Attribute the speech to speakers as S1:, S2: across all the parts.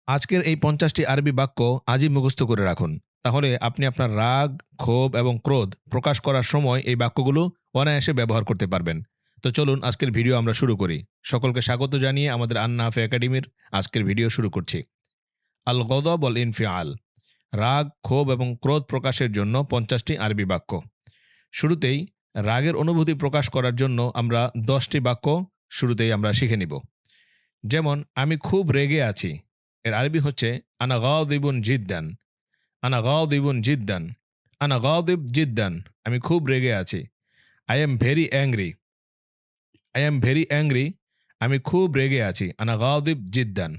S1: আজকের এই ৫০টি আরবি বাক্য আজই মুখস্থ করে রাখুন। তাহলে আপনি আপনার রাগ, ক্ষোভ এবং ক্রোধ প্রকাশ করার সময় এই বাক্যগুলো অনায়াসে ব্যবহার করতে পারবেন। তো চলুন আজকের ভিডিও আমরা শুরু করি। সকলকে স্বাগত জানিয়ে আমাদের আন-নাফে একাডেমির আজকের ভিডিও শুরু করছি। আল গদব ওয়াল ইনফিআল, রাগ, ক্ষোভ এবং ক্রোধ প্রকাশের জন্য ৫০টি আরবি বাক্য। শুরুতেই রাগের অনুভূতি প্রকাশ করার জন্য আমরা ১০টি বাক্য শুরুতেই আমরা শিখে নিব। যেমন আমি খুব রেগে আছি, এর আরবি হচ্ছে আনা গাদিবুন জিদ্দান। আনা গাদিবুন জিদ্দান। আনা গাদিব জিদ্দান, আমি খুব রেগে আছি। I am very angry. I am very angry, আমি খুব রেগে আছি। আনা গাদিব জিদ্দান।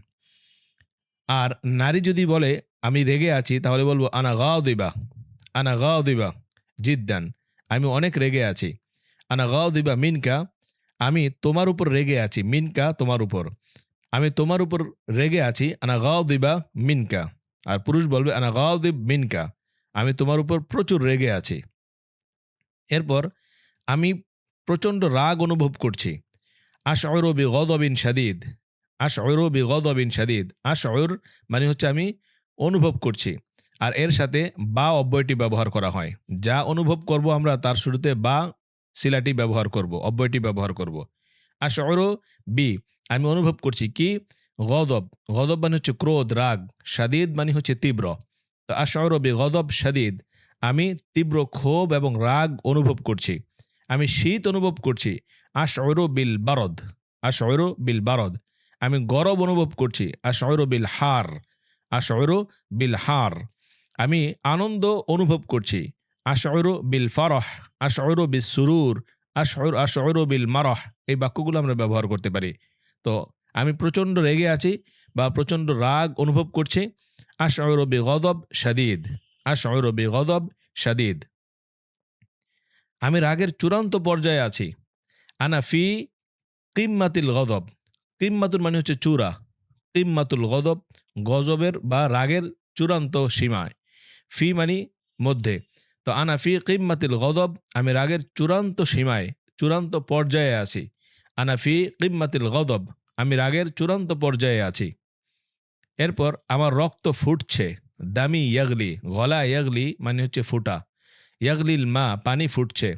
S1: আর নারী যদি বলে আমি রেগে আছি, তাহলে বলবো আনা গাদিবা। আনা গাদিবা জিদ্দান, আমি অনেক রেগে আছি। আনা গাদিবা মিনকা, আমি তোমার উপর রেগে আছি। মিনকা, তোমার উপর। আমি তোমার উপর রেগে আছি। আনা গাদিবা মিনকা। আর পুরুষ বলবে আনা গাদিব মিনকা, আমি তোমার উপর প্রচুর রেগে আছি। এরপর আমি প্রচণ্ড রাগ অনুভব করছি। আশউরু বিগদবিন শাদীদ। আশউরু বিগদবিন শাদীদ। আশউর মানে হচ্ছে আমি অনুভব করছি। আর এর সাথে বা অব্যয়টি ব্যবহার করা হয়। যা অনুভব করব আমরা তার শুরুতে বা সিলাটি ব্যবহার করব, অব্যয়টি ব্যবহার করব। আশউরু বি, আমি অনুভব করছি কি? গদব। গদব মানে হচ্ছে ক্রোধ, রাগ। শাদীদ মানে হচ্ছে তীব্র। তো আশউরু বিগদব শাদীদ, আমি তীব্র ক্ষোভ এবং রাগ অনুভব করছি। আমি শীত অনুভব করছি। আশউরু বিল বারদ। আশউরু বিল বারদ, আমি গরম অনুভব করছি। আশউরু বিল হার। আশউরু বিল হার, আমি আনন্দ অনুভব করছি। আশউরু বিল ফারহ। আশউরু বিস সুরুর। আশউরু বিল মারহ, এই বাক্যগুলো আমরা ব্যবহার করতে পারি। তো আমি প্রচণ্ড রেগে আছি বা প্রচণ্ড রাগ অনুভব করছি। আশউরু বিগদব শাদীদ। আশউরু বিগদব শাদীদ, আমি রাগের চূড়ান্ত পর্যায়ে আছি। আনা ফি কিম্মাতিল গদব। কিম্মাতুল মানে হচ্ছে চূড়া। কিম্মাতুল গদব, গজবের বা রাগের চূড়ান্ত সীমায়। ফি মানে মধ্যে। তো আনা ফি কিম্মাতিল গদব, আমি রাগের চূড়ান্ত সীমায়, চূড়ান্ত পর্যায়ে আছি। আনা ফি কিম্মাতিল গদব, আমি রাগের চূড়ান্ত পর্যায়ে আছি। এরপর আমার রক্ত ফুটছে। দামি ইয়াগলি, গলা ইয়াগলি মানে হচ্ছে ফুটা। ইয়াগলিল মা, পানি ফুটছে।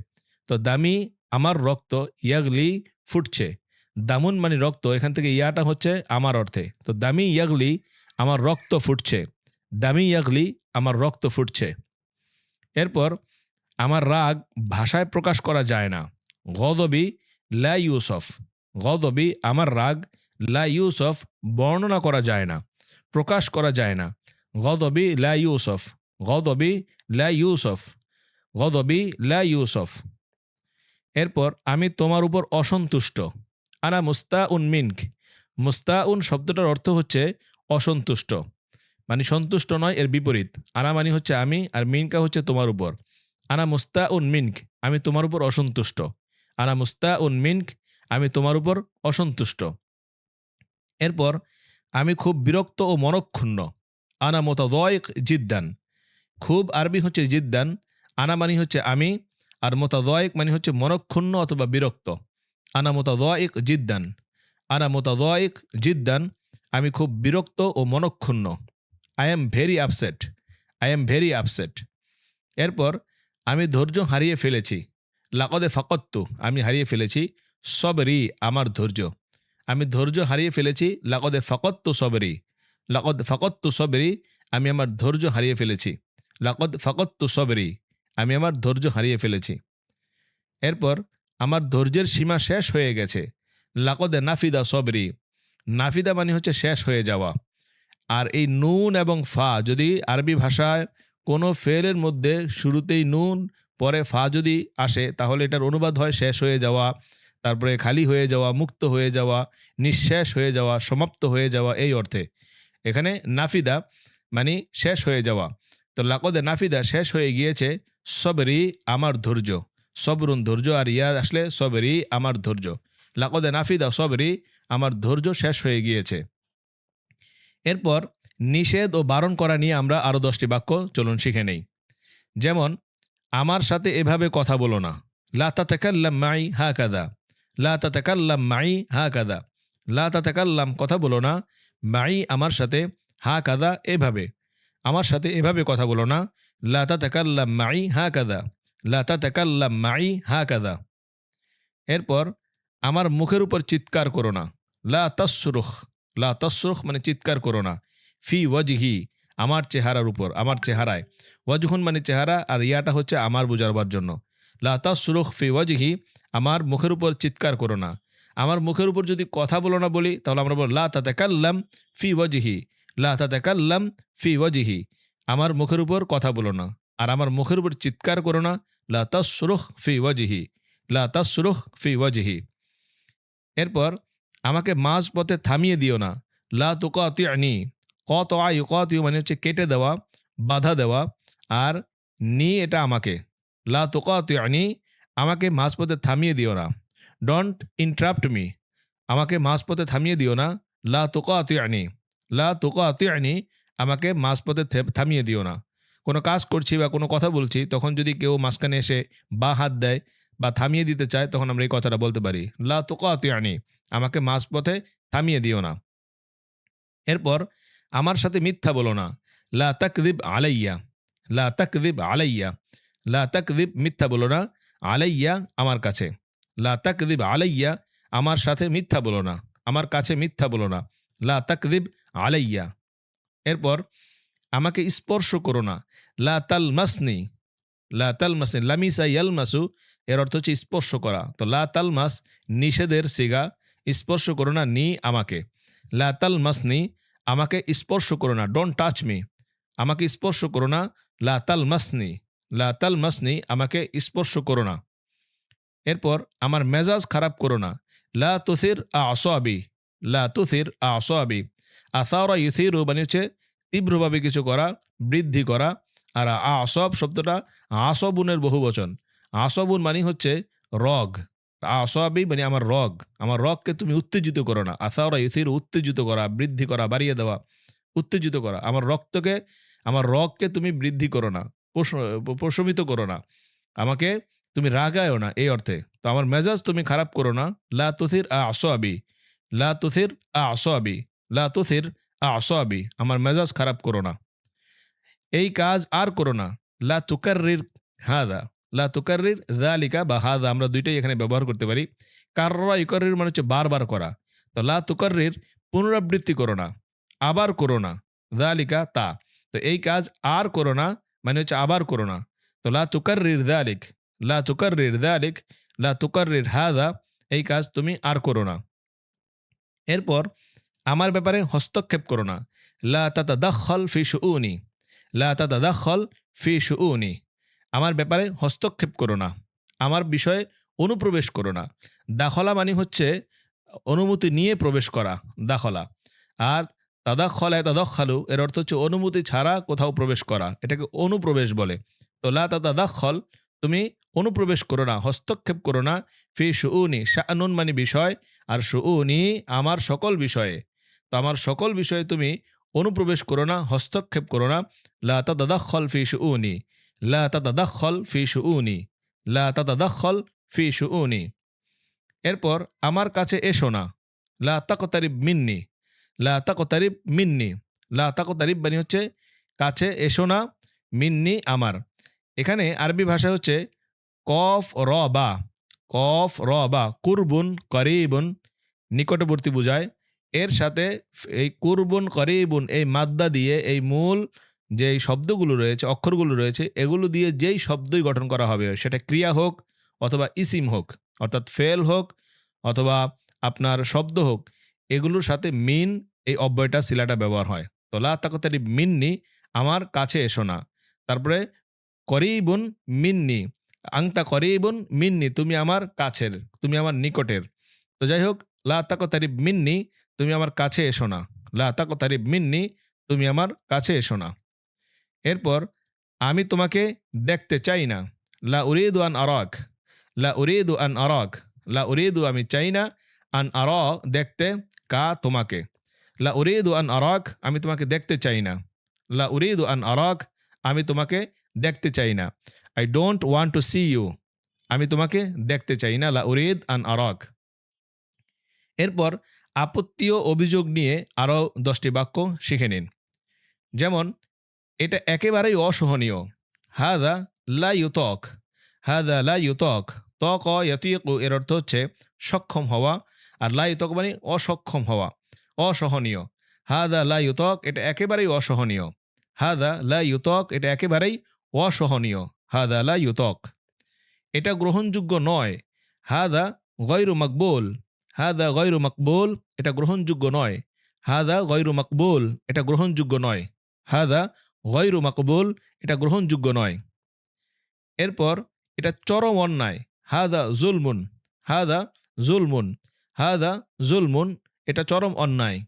S1: তো দামি আমার রক্ত, ইয়াগলি ফুটছে। দামুন মানে রক্ত, এখান থেকে ইয়াটা হচ্ছে আমার অর্থে। তো দামি ইয়াগলি, আমার রক্ত ফুটছে। দামি ইয়াগলি, আমার রক্ত ফুটছে। এরপর আমার রাগ ভাষায় প্রকাশ করা যায় না। গদবি লা ইউসফ। গদবি আমার রাগ, লা ইউসফ বর্ণনা করা যায় না, প্রকাশ করা যায় না। গদবি লা ইউসফ। গদবি লা ইউসফ। গদবি লা ইউসফ। এরপর আমি তোমার উপর অসন্তুষ্ট। আনা মুস্তাউন মিনক। মুস্তাউন শব্দটার অর্থ হচ্ছে অসন্তুষ্ট, মানে সন্তুষ্ট নয়, এর বিপরীত। আনা মানে হচ্ছে আমি, আর মিনকা হচ্ছে তোমার উপর। আনা মুস্তাউন মিনক, আমি তোমার উপর অসন্তুষ্ট। আনা মুস্তাউন মিনক, আমি তোমার উপর অসন্তুষ্ট। এরপর আমি খুব বিরক্ত ও মনক্ষুণ্ণ। আনা মোতাদয়েক জিদ্দান। খুব আরবি হচ্ছে জিদ্দান। আনা মানে হচ্ছে আমি, আর মোতাদয়েক মানে হচ্ছে মনক্ষুণ্ণ অথবা বিরক্ত। আনা মোতাদয়েক জিদ্দান। আনা মোতাদয়েক জিদ্দান, আমি খুব বিরক্ত ও মনক্ষুণ্ণ। I am very upset. I am very upset. এরপর আমি ধৈর্য হারিয়ে ফেলেছি। লাকদে ফাকত্তু, আমি হারিয়ে ফেলেছি। সবরি, আমার ধৈর্য। আমি ধৈর্য হারিয়ে ফেলেছি। লাকদে ফাকত্তু সবরি। লাকদ ফাকত্তু সবরি, আমি আমার ধৈর্য হারিয়ে ফেলেছি। লাকদ ফাকত্তু সবরি, আমি আমার ধৈর্য হারিয়ে ফেলেছি। এরপর আমার ধৈর্যের সীমা শেষ হয়ে গেছে। লাকদে নাফিদা সবরি। নাফিদা মানে হচ্ছে শেষ হয়ে যাওয়া। আর এই নুন এবং ফা যদি আরবি ভাষায় কোনো ফেলের মধ্যে শুরুতেই নুন পরে ফা যদি আসে, তাহলে এটার অনুবাদ হয় শেষ হয়ে যাওয়া, তারপরে খালি হয়ে যাওয়া, মুক্ত হয়ে যাওয়া, নিঃশেষ হয়ে যাওয়া, সমাপ্ত হয়ে যাওয়া, এই অর্থে। এখানে নাফিদা মানে শেষ হয়ে যাওয়া। তো লাকদে নাফিদা, শেষ হয়ে গিয়েছে। সবরি, আমার ধৈর্য। সবরুন ধৈর্য, আর ইয়া আসলে সবরি, আমার ধৈর্য। লাকদে নাফিদা সবরি, আমার ধৈর্য শেষ হয়ে গিয়েছে। এরপর নিষেধ ও বারণ করা নিয়ে আমরা আরও 10টি বাক্য চলুন শিখে নেই। যেমন আমার সাথে এভাবে কথা বলো না। লা তাতাকাল্লাম মাই হাকাদা। লা তাতাকাল্লাম মাই হাকাদা। লা তাতাকাল্লাম, কথা বলো না। মাই, আমার সাথে। হা কাদা এভাবে, আমার সাথে এভাবে কথা বলো না। লা তাতাকাল্লাম মাই হা কাদা, লা তাতাকাল্লাম মাই হা কাদা। এরপর আমার মুখের উপর চিৎকার করো না। লা তাসরুখ, লা তাসরুখ মানে চিৎকার করো না। ফি ওয়াজহি, আমার চেহারার উপর, আমার চেহারায়। ওয়াজহুন মানে চেহারা, আর ইয়াটা হচ্ছে আমার বুঝাবার জন্য। লা তাসরুখ ফি ওয়াজহি, আমার মুখের উপর চিৎকার করো না। আমার মুখের উপর যদি কথা বলো না বলি, তাহলে আমরা বলব লা তাতাকাল্লাম ফি ওয়াজহি, লা তাতাকাল্লাম ফি ওয়াজহি, আমার মুখের উপর কথা বলো না। আর আমার মুখের উপর চিৎকার করো না। লা তাসরুখ ফি ওয়াজহি, লা তাসরুখ ফি ওয়াজহি। এরপর আমাকে মাঝপথে থামিয়ে দিও না। লা তুকাতিউনি, কতআ ইউকাতিউ মানে হচ্ছে কেটে দেওয়া, বাধা দেওয়া, আর নি এটা আমাকে। লা তুকাতিউনি, আমাকে মাঝপথে থামিয়ে দিও না। ডোন্ট ইন্টারাপ্ট মি, আমাকে মাঝপথে থামিয়ে দিও না। লা তুকাতিউনি, লা তুকাতিউনি, আমাকে মাঝপথে থামিয়ে দিও না। কোনো কাজ করছি বা কোনো কথা বলছি, তখন যদি কেউ মাঝখানে এসে বা হাত দেয় বা থামিয়ে দিতে চায়, তখন আমরা এই কথাটা বলতে পারি, লা তুকাতিউনি, আমাকে মাঝপথে থামিয়ে দিও না। এরপর আমার সাথে মিথ্যা বলো না। লা তাকযিব আলাইয়া, লা তাকযিব আলাইয়া, লা তাকযিব মিথ্যা বলো না। আলাইয়া আমার কাছে, লা তাকযিব আলাইয়া, আমার সাথে মিথ্যা বলো না, আমার কাছে মিথ্যা বলো না। লা তাকযিব আলাইয়া। এরপর আমাকে স্পর্শ করো না। লা তালমাসনি, লা তালমাসনি, লামিসা ইয়ালমাসু, এর অর্থ হচ্ছে স্পর্শ করা। তো লা তালমাস নিষেধের সিগা, স্পর্শ করো না নি আমাকে। লা তালমাসনি, আমাকে স্পর্শ করো না। ডোন্ট টাচ মি, আমাকে স্পর্শ করো না। লা তালমাসনি, লা তালমাসনি, আমাকে স্পর্শ করো না। এরপর আমার মেজাজ খারাপ করো না। লা তুসির আসাবি, লা তুসির আসাবি। আসারা ইউসিরু মানে হচ্ছে তীব্রভাবে কিছু করা, বৃদ্ধি করা। আর আসব শব্দটা আসবুনের বহুবচন। আসবুন মানে হচ্ছে রগ। আসাবি মানে আমার রগ, আমার রগকে তুমি উত্তেজিত করো না। আসারা ইউসিরু উত্তেজিত করা, বৃদ্ধি করা, বাড়িয়ে দেওয়া, উত্তেজিত করা। আমার রক্তকে, আমার রগকে তুমি বৃদ্ধি করো না, প্রশমিত করো না, আমাকে তুমি রাগায়ও না, এই অর্থে। তো আমার মেজাজ তুমি খারাপ করো না। লা তুসির আসাবি, লা তুসির আসাবি, লা তুসির আসাবি, আমার মেজাজ খারাপ করো না। এই কাজ আর করো না। লা তুকাররির হাদা, লা তুকাররির যালিকা বা হাদা, আমরা দুইটাই এখানে ব্যবহার করতে পারি। কাররা ইউকাররির মানে হচ্ছে বারবার করা। তো লা তুকাররির পুনরাবৃত্তি করো না, আবার করো না। যালিকা তা, তো এই কাজ আর করো না মানে হচ্ছে আবার করো না। তো লা তুকাররির যালিক, লা তুকাররির যালিক, লা তুকাররির হাদা, এই কাজ তুমি আর করো না। এরপর আমার ব্যাপারে হস্তক্ষেপ করো না। লা তাতাদাখল ফি শুউনি, লা তাতাদাখল ফি শুউনি, আমার ব্যাপারে হস্তক্ষেপ করো না, আমার বিষয়ে অনুপ্রবেশ করো না। দাখলা মানে হচ্ছে অনুমতি নিয়ে প্রবেশ করা, দাখলা। আর তাদাখলা তাদাখালু এর অর্থ হচ্ছে অনুমতি ছাড়া কোথাও প্রবেশ করা, এটাকে অনুপ্রবেশ বলে। তো লা তাতাদাখল, তুমি অনুপ্রবেশ করো না, হস্তক্ষেপ করো না। ফি শুউনি, শাআনুন মানে বিষয়, আর শুউনি আমার সকল বিষয়ে। তো আমার সকল বিষয়ে তুমি অনুপ্রবেশ করো না, হস্তক্ষেপ করো না। লা তাতাদাখল ফি শুউনি, লা তাতাদাখল ফি শুউনি, লা তাতাদাখল ফি শুউনি। এরপর আমার কাছে এসো না। লা তাকতারিব মিন্নি, লা তাকতারিব মিন্নি, লা তাকতারিব মানে হচ্ছে কাছে এসো না, মিন্নি আমার। এখানে আরবি ভাষা হচ্ছে কফ র বা, কফ র বা, কুরবুন করিবুন নিকটবর্তী বুঝায়। এর সাথে এই কুরবুন করিবুন এই মাদ্দা দিয়ে এই মূল যেই শব্দগুলো রয়েছে, অক্ষরগুলো রয়েছে, এগুলো দিয়ে যেই শব্দই গঠন করা হবে, সেটা ক্রিয়া হোক অথবা ইসিম হোক, অর্থাৎ ফেল হোক অথবা আপনার শব্দ হোক, এগুলোর সাথে মিন এই অব্যয়টা সিলাটা ব্যবহার হয়। তো লা তাকতারি মিন্নি, আমার কাছে এসো না। তারপরে করিবুন মিন্নি, আংতা করিবুন মিন্নি, তুমি আমার কাছের, তুমি আমার নিকটের। তো যাই হোক, লা তাকতারিব মিন্নি, তুমি আমার কাছে এসো না। লা তাকতারিব মিন্নি, তুমি আমার কাছে এসো না। এরপর আমি তোমাকে দেখতে চাই না। লা উরিদু আন আরাক, লা উরিদু আন আরাক, লা উরিদু আমি চাই না, আন আরা দেখতে, কা তোমাকে। লা উরিদু আন আরাক, আমি তোমাকে দেখতে চাই না। লা উরিদু আন আরাক, আমি তোমাকে দেখতে চাই না। I don't want to see you, আমি তোমাকে দেখতে চাই না। লা উরিদ আন আরাক। এরপর আপত্তি ও অভিযোগ নিয়ে আরও 10টি বাক্য শিখে নিন। যেমন এটা একেবারেই অসহনীয়। হাদা লা ইউতক, হাদা লা ইউতক। তক ইয়াতিকু এর অর্থ হচ্ছে সক্ষম হওয়া, আর লা ইউতক মানে অসক্ষম হওয়া, অসহনীয়। হাদা লা ইউতক এটা একেবারেই অসহনীয়। হাদা লা ইউতক এটা একেবারেই অসহনীয়। হাদা লা ইউতক। এটা গ্রহণযোগ্য নয়। হাদা গয়রু মকবুল, হাদা গয়রু মকবুল এটা গ্রহণযোগ্য নয়। হাদা গয়রু মকবুল এটা গ্রহণযোগ্য নয়। হাদা গয়রু মকবুল এটা গ্রহণযোগ্য নয়। এরপর এটা চরম অন্যায়। হাদা জুলমুন, হাদা জুলমুন, হাদা জুলমুন এটা চরম অন্যায়।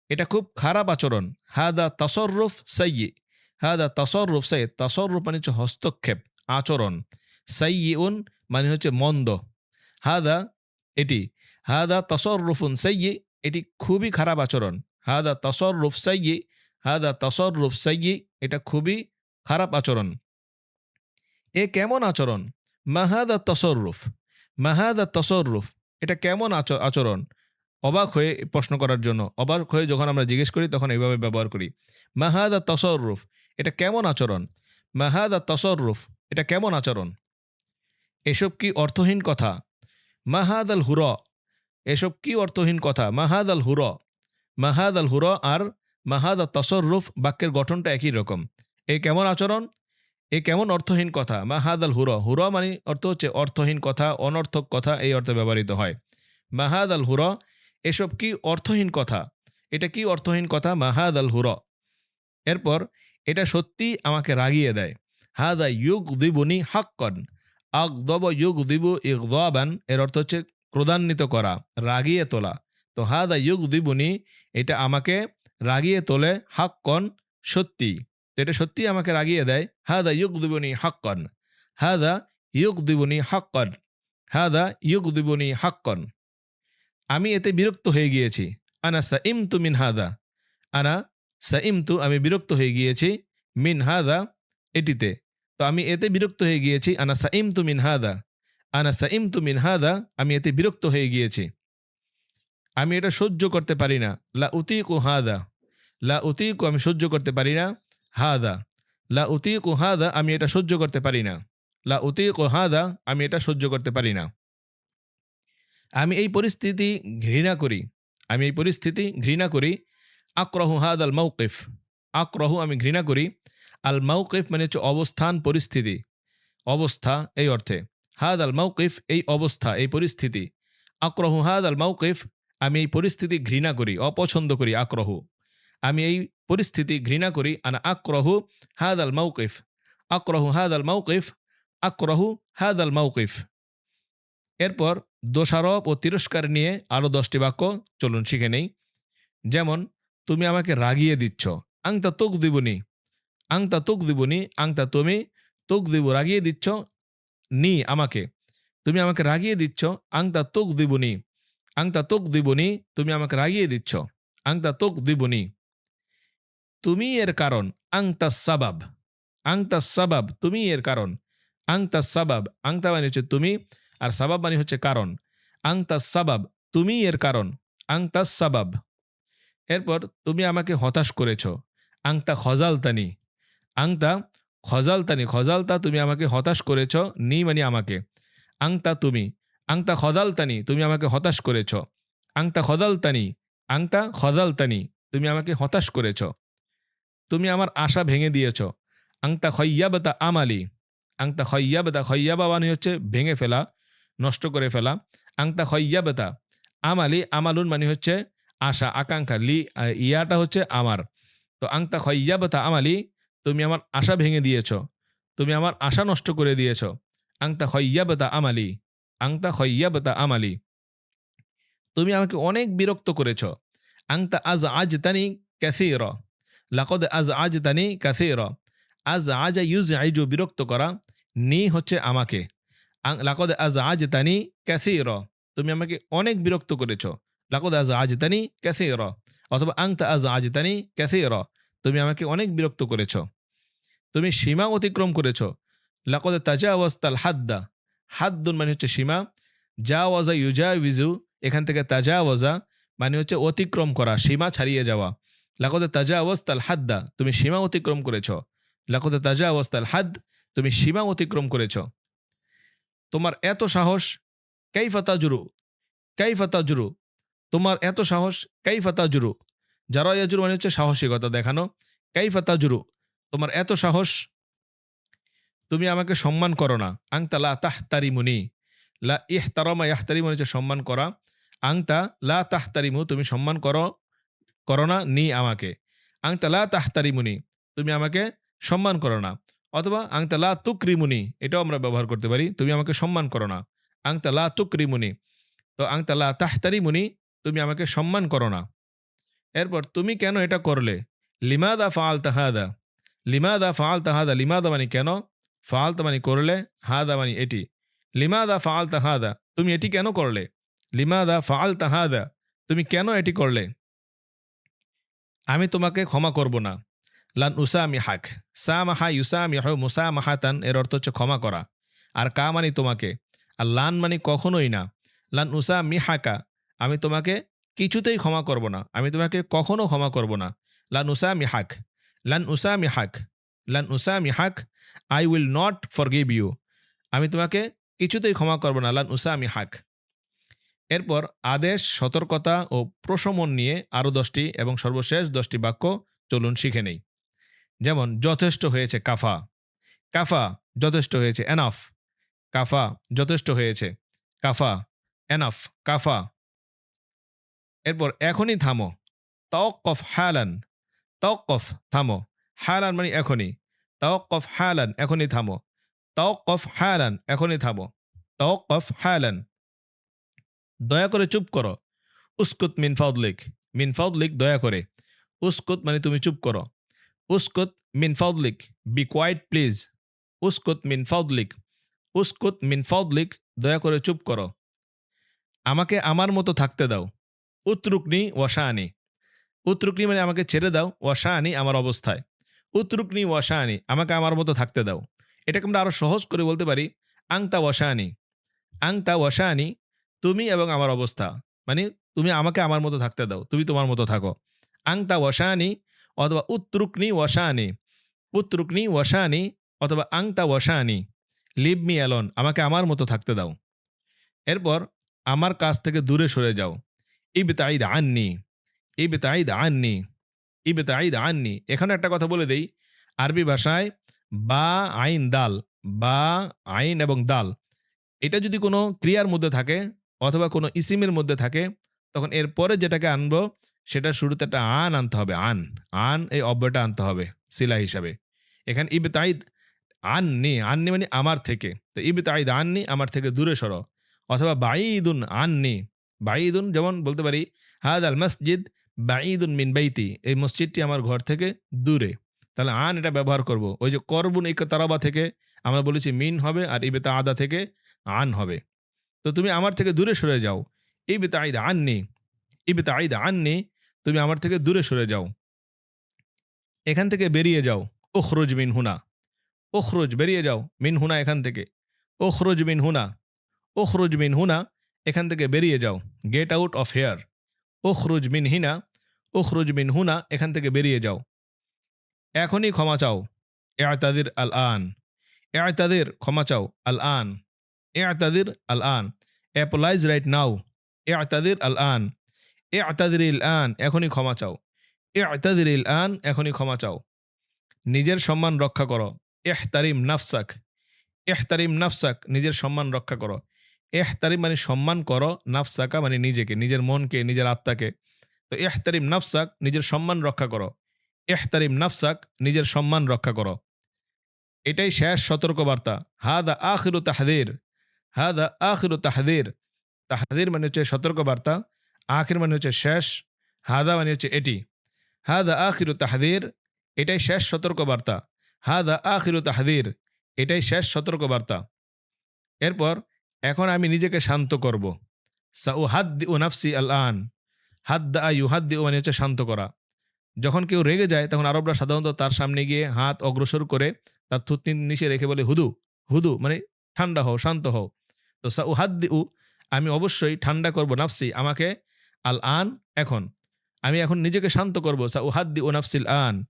S1: এটা খুব খারাপ আচরণ। হাদা তাসররুফ সাইয়্যি, হাদা তাসররুফ সাইয়্যি। তাসররুফ মানে হচ্ছে হস্তক্ষেপ, আচরণ। সাইয়্যিউন মানে হচ্ছে মন্দ। হাদা এটি, হাদা তাসররুফুন সাইয়্যি এটি খুবই খারাপ আচরণ। হাদা তাসররুফ সাইয়্যি, হাদা তাসররুফ সাইয়্যি এটা খুবই খারাপ আচরণ। এ কেমন আচরণ? মাহাদা তাসররুফ, মাহাদা তাসররুফ এটা কেমন আচরণ? অবাক হয়ে প্রশ্ন করার জন্য, অবাক হয়ে যখন আমরা জিজ্ঞেস করি তখন এইভাবে ব্যবহার করি। মাহাদা তাসররুফ এটা কেমন আচরণ? মাহাদা তাসররুফ এটা কেমন আচরণ? এসব কি অর্থহীন কথা? মাহাদ আল হুর, এসব কি অর্থহীন কথা? মাহাদ আল হুর, মাহাদ আল হুর আর মাহাদ আল তাসররুফ বাক্যের গঠনটা একই রকম। এ কেমন আচরণ, এ কেমন অর্থহীন কথা। মাহাদ আল হুর, হুর মানে অর্থ হচ্ছে অর্থহীন কথা, অনর্থক কথা, এই অর্থে ব্যবহৃত হয়। মাহাদ আল হুর এসব কি অর্থহীন কথা, এটা কি অর্থহীন কথা। মাহাদ আল হুর। এরপর এটা সত্যি আমাকে রাগিয়ে দেয়। হাদা ইউগ দিবুনি হাক্কন, আকদব ইউগ দিবু ইকদাবান এর অর্থ হচ্ছে ক্রোধান্বিত করা, রাগিয়ে তোলা। তো হাদা ইউগ দিবুনি এটা আমাকে রাগিয়ে তোলে, হাক্কন সত্যি। তো এটা সত্যি আমাকে রাগিয়ে দেয়। হাদা ইউগ দিবুনি হাক্কন, হাদা ইউগ দিবুনি হাক্কন, হাদা ইউগ দিবুনি হাক্কন। আমি এতে বিরক্ত হয়ে গিয়েছি। আনা সাইমতু মিন হাদা, আনা সাইমতু আমি বিরক্ত হয়ে গিয়েছি, মিন হাদা এটিতে। তো আমি এতে বিরক্ত হয়ে গিয়েছি। আনা সাইমতু মিন হাদা, আনা সাইমতু মিন হাদা আমি এতে বিরক্ত হয়ে গিয়েছি। আমি এটা সহ্য করতে পারি না। লা উতিকু হাদা, লা উতিকু আমি সহ্য করতে পারি না। হাদা, লা উতিকু হাদা আমি এটা সহ্য করতে পারি না। লা উতিকু হাদা আমি এটা সহ্য করতে পারি না। আমি এই পরিস্থিতি ঘৃণা করি, আমি এই পরিস্থিতি ঘৃণা করি। আক্রহু হাদ আল মৌকিফ, আক্রহু আমি ঘৃণা করি। আল মৌকিফ মানে হচ্ছে অবস্থান, পরিস্থিতি, অবস্থা এই অর্থে। হাদ আল মৌকিফ এই অবস্থা, এই পরিস্থিতি। আক্রহু হাদ আল মৌকিফ আমি এই পরিস্থিতি ঘৃণা করি, অপছন্দ করি। আক্রহু আমি এই পরিস্থিতি ঘৃণা করি। আনা আক্রহু হাদ আল মৌকিফ, আক্রহু হাদ আল মৌকিফ, আক্রহু হাদ আল মৌকিফ। এরপর দোষারোপ ও তিরস্কার নিয়ে আরও 10টি বাক্য চলুন শিখে নেই। যেমন তুমি আমাকে রাগিয়ে দিচ্ছ। আংতা তোক দিবনি, আংতা তোক দিবনি, আংতা তুমি, তোক দিব রাগিয়ে দিচ্ছ, নি আমাকে, তুমি আমাকে রাগিয়ে দিচ্ছ। আংতা তোক দিবনি, আংতা তোক দিবনি তুমি আমাকে রাগিয়ে দিচ্ছ। আংতা তোক দিবনি তুমি এর কারণ। আংতা সাবাব, আংতা সাবাব তুমি এর কারণ। আংতা সাবাব, আংতা মানে হচ্ছে তুমি, আর সাবাব মানে হচ্ছে কারণ। আংতা সাবাব তুমি এর কারণ। আংতা সাবাব। এরপর তুমি আমাকে হতাশ করেছ। আংতা খজালতানি, আংতা খজালতানি, খজালতা তুমি আমাকে হতাশ করেছ, নি মানে আমাকে। আংতা তুমি, আংতা খদালতানি তুমি আমাকে হতাশ করেছ। আংতা খদালতানি, আংতা খদালতানি তুমি আমাকে হতাশ করেছ। তুমি আমার আশা ভেঙে দিয়েছ। আংতা খৈয়াবতা আমালি, আংতা খৈয়াবতা, খৈয়াবা মানে হচ্ছে ভেঙে ফেলা, নষ্ট করে ফেলা। আংতা খৈয়াবতা আমালি, আমালুন মানে হচ্ছে আশা, আকাঙ্ক্ষা, লি ইয়াটা হচ্ছে আমার। তো আংতা খৈয়াবতা আমালি তুমি আমার আশা ভেঙে দিয়েছ, তুমি আমার আশা নষ্ট করে দিয়েছ। আংতা খৈয়াবতা আমালি, আংতা খৈয়াবতা আমালি তুমি আমাকে অনেক বিরক্ত করেছ। আংতা আজ আজ তানি ক্যাসির, লাকদ আজ আজ তানি ক্যাসির। আজ আজ ইউজ আইজু বিরক্ত করা, নি হচ্ছে আমাকে। লাকদ আজ আজ তানি ক্যাসির তুমি আমাকে অনেক বিরক্ত করেছ। লাকদ আজ আজ তানি ক্যাসির, অথবা আংতা আজ আজ তানি ক্যাসির তুমি আমাকে অনেক বিরক্ত করেছ। তুমি সীমা অতিক্রম করেছ। লাকদ তাজাওয়াজতাল হাদ্দা, হাদ্দুন মানে হচ্ছে সীমা। জাওয়াজা ইউজাউইজু এখান থেকে তাজাওয়াজা মানে হচ্ছে অতিক্রম করা, সীমা ছাড়িয়ে যাওয়া। লাকদ তাজাওয়াজতাল হাদ্দা, তুমি সীমা অতিক্রম করেছ। লাকদ তাজাওয়াজতাল হাদ, তুমি সীমা অতিক্রম করেছ। তোমার এত সাহস, কাইফা তাজরু, কাইফা তাজরু, তোমার এত সাহস, কাইফা তাজরু, যারা ইয়াজুর মানে হচ্ছে সাহসিকতা দেখানো। কাইফা তাজরু, তোমার এত সাহস, তুমি আমাকে সম্মান করো না। আংতা লা তাহতারিমুনি, লা ইহতারামা ইয়াহতারিমু হচ্ছে সম্মান করা। আংতা লা তাহতারিমু, তুমি সম্মান করো করো না নি আমাকে। আংতা লা তাহতারিমুনি, তুমি আমাকে সম্মান করো না। অথবা আংতা লা তুকরিমুনি, এটাও আমরা ব্যবহার করতে পারি, তুমি আমাকে সম্মান করো না। আংতা লা তুকরিমুনি, তো আংতা লা তাহতারিমুনি, তুমি আমাকে সম্মান করো না। এরপর তুমি কেন এটা করলে? লিমাদা ফাআলতা হাদা, লিমাদা ফাআলতা হাদা, লিমাদা মানে কেন, ফাআলতা মানে করলে, হাদা মানে এটি। লিমাদা ফাআলতা হাদা, তুমি এটি কেন করলে? লিমাদা ফাআলতা হাদা, তুমি কেন এটি করলে? আমি তোমাকে ক্ষমা করব না। লান উসামিহাক, সামাহা ইউসামিহু মুসামাহাতান, এর অর্থ হচ্ছে ক্ষমা করা। আর কা মানে তোমাকে, আর লান মানে কখনোই না। লান উসামিহাকা, আমি তোমাকে কিছুতেই ক্ষমা করব না, আমি তোমাকে কখনো ক্ষমা করব না। লান উসামিহাক, লান উসামিহাক, লান উসামিহাক, I will not forgive you, আমি তোমাকে কিছুতেই ক্ষমা করব না। লান উসামিহাক। এরপর আদেশ, সতর্কতা ও প্রশমন নিয়ে আরও 10টি এবং সর্বশেষ 10টি বাক্য চলুন শিখে নেই। যেমন যথেষ্ট হয়েছে, কাফা, কাফা যথেষ্ট হয়েছে, এনাফ, কাফা যথেষ্ট হয়েছে, কাফা, এনাফ, কাফা। এরপর এখনই থামো, তাওয়াক্কফ হালান, তাওয়াক্কফ থামো, হালান মানে এখনই, তাওয়াক্কফ হালান এখনই থামো, তাওয়াক্কফ হালান এখনই থামো, তাওয়াক্কফ হালান। দয়া করে চুপ করো, উস্কুত মিন ফাদলিক, মিন ফাদলিক দয়া করে, উস্কুত মানে তুমি চুপ করো, উস্কুত মিন ফাদলিক, বি কোয়াইট প্লিজ, উস্কুত মিন ফাদলিক, উস্কুত মিন ফাদলিক, দয়া করে চুপ করো। আমাকে আমার মতো থাকতে দাও, উতরুকনি ওয়াশানি, উতরুকনি মানে আমাকে ছেড়ে দাও, ওয়াশানি আমার অবস্থায়, উতরুকনি ওয়াশানি, আমাকে আমার মতো থাকতে দাও। এটাকে আমরা আরো সহজ করে বলতে পারি, আংতা ওয়াশানি, আংতা ওয়াশানি, তুমি এবং আমার অবস্থা, মানে তুমি আমাকে আমার মতো থাকতে দাও, তুমি তোমার মতো থাকো। আংতা ওয়াশানি অথবা উতরুকনি ওয়াশানি, উতরুকনি ওয়াশানি অথবা আংতা ওয়াশানি, লিভ মি অ্যালোন, আমাকে আমার মতো থাকতে দাও। এরপর আমার কাছ থেকে দূরে সরে যাও, ইবতাইদ আন্নি, ইবতাইদ আন্নি, ইবতাইদ আন্নি। এখানে একটা কথা বলে দেই, আরবি ভাষায় বা আইন দাল, বা আইন এবং দাল, এটা যদি কোনো ক্রিয়ার মধ্যে থাকে অথবা কোনো ইসিমের মধ্যে থাকে, তখন এরপরে যেটাকে আনবো সেটার শুরুতে একটা আন আনতে হবে, আন, আন এই অব্যয়টা আনতে হবে সিলা হিসাবে। এখানে ইবতাইদ আননি, আননি মানে আমার থেকে, তো ইবতাইদ আননি আমার থেকে দূরে সরো। অথবা বাঈদুন আননি, বাঈদুন যেমন বলতে পারি হাদাল মসজিদ বাঈদুন মিন বাইতি, এই মসজিদটি আমার ঘর থেকে দূরে, তাহলে আন এটা ব্যবহার করব। ওই যে করবুন ইকতারাবা থেকে আমরা বলেছি মিন হবে, আর ইবতা আদা থেকে আন হবে। তো তুমি আমার থেকে দূরে সরে যাও, ইবতাইদ আননি, ইবতাইদ আননি, তুমি আমার থেকে দূরে সরে যাও, এখান থেকে বেরিয়ে যাও। উখরুজ মিন হুনা, উখরুজ বেরিয়ে যাও, মিন হুনা এখান থেকে, উখরুজ মিন হুনা, উখরুজ মিন হুনা এখান থেকে বেরিয়ে যাও, গেট আউট অফ হেয়ার। উখরুজ মিন হিনা, উখরুজ মিন হুনা এখান থেকে বেরিয়ে যাও। এখনই ক্ষমা চাও, ইআতাদির আল আন, ইআতাদির ক্ষমা চাও, আল আন, ইআতাদির আল আন, অ্যাপোলাইজ রাইট নাও, ইআতাদির আল আন, ইআতাদির আল আন এখনই ক্ষমা চাও, ইআতাদির আল আন এখনই ক্ষমা চাও। নিজের সম্মান রক্ষা করো, ইহতারিম নাফসাক, ইহতারিম নাফসাক নিজের সম্মান রক্ষা করো। ইহতারিম মানে সম্মান করো, নাফসাকা মানে নিজেকে, নিজের মনকে, নিজের আত্মাকে। তো ইহতারিম নাফসাক নিজের সম্মান রক্ষা করো, ইহতারিম নাফসাক নিজের সম্মান রক্ষা করো। এটাই শেষ সতর্কবার্তা। হাদা আখিরু তাহদির, হাদা আখিরু তাহদির, তাহদির মানে হচ্ছে সতর্কবার্তা, আখির মানে হচ্ছে শেষ, হাদা মানে হচ্ছে এটি। হাদা আখিরু তাহদির, এটাই শেষ সতর্কবার্তা, হাদা আখিরু তাহদির, এটাই শেষ সতর্কবার্তা। এরপর এখন আমি নিজেকে শান্ত করব, সাউহাদ্দিউ নাফসি আল আন, হাদ্দা ইউহাদ্দিউ মানে হচ্ছে শান্ত করা। যখন কেউ রেগে যায় তখন আরবরা সাধারণত তার সামনে গিয়ে হাত অগ্রসর করে তার থুতনি নিচে রেখে বলে হুদু, হুদু মানে ঠান্ডা হও, শান্ত হও। তো সাউহাদ্দিউ আমি অবশ্যই ঠান্ডা করব, নাফসি আমাকে, আল আন এখন, আমি এখন নিজেকে শান্ত করব। সাউহাদ্দি ও নাফসিল আন,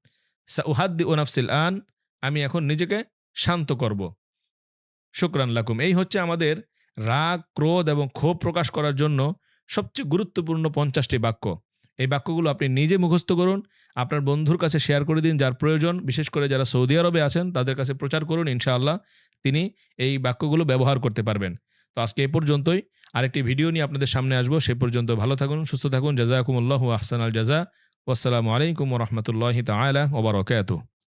S1: সাউহাদ্দি ও নাফসিল আন, আমি এখন নিজেকে শান্ত করব। শুকরান লাকুম। এই হচ্ছে আমাদের রাগ, ক্রোধ এবং ক্ষোভ প্রকাশ করার জন্য সবচেয়ে গুরুত্বপূর্ণ ৫০টি বাক্য। এই বাক্যগুলো আপনি নিজে মুখস্থ করুন, আপনার বন্ধুর কাছে শেয়ার করে দিন যার প্রয়োজন, বিশেষ করে যারা সৌদি আরবে আছেন তাদের কাছে প্রচার করুন। ইনশাআল্লাহ তিনি এই বাক্যগুলো ব্যবহার করতে পারবেন। তো আজকে এ পর্যন্তই। আরেকটি ভিডিও নিয়ে আপনাদের সামনে আসবো। সে পর্যন্ত ভালো থাকুন, সুস্থ থাকুন। জাযাকুমুল্লাহু আহসানাল জাযা। ওয়াসসালামু আলাইকুম ওয়া রাহমাতুল্লাহি তাআলা ওয়া বারাকাতুহু।